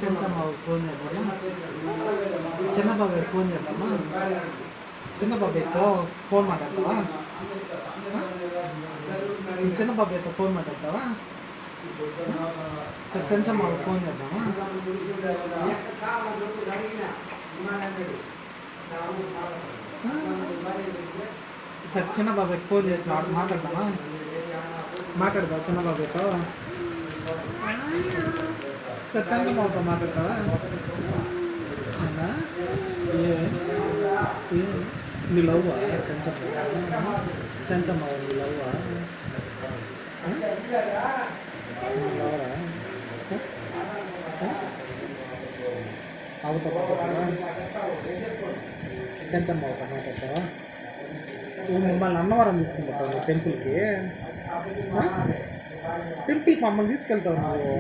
Chenchamma phone చేద్దామా? చిన్న బాబాయ్ ఫోన్ చేద్దామా? చిన్న బాబాయ్తో ఫోన్ మాట్లాడతావా? చిన్న బాబాయ్తో ఫోన్ మాట్లాడతావా? సార్ చెంచమ్మ ఫోన్ చేద్దామా? సార్ చిన్న బాబాయ్కి ఫోన్ చేసి మాట్లాడతామా? మాట్లాడదా చిన్న బాబాయ్తో? సార్ చెంచమ్మతో మాట్లాడతావా? మీ లవ్వా చెంచమ్మ? చెంచమ్మ మీ లవ్వా? లవరా? అవుతా మాట్లాడతావా? చెంచమ్మ అవుతా మాట్లాడతావా? మమ్మల్ని అన్నవరం తీసుకుంటావు టెంపుల్కి? టెంపుల్కి మమ్మల్ని తీసుకెళ్తావు నువ్వు?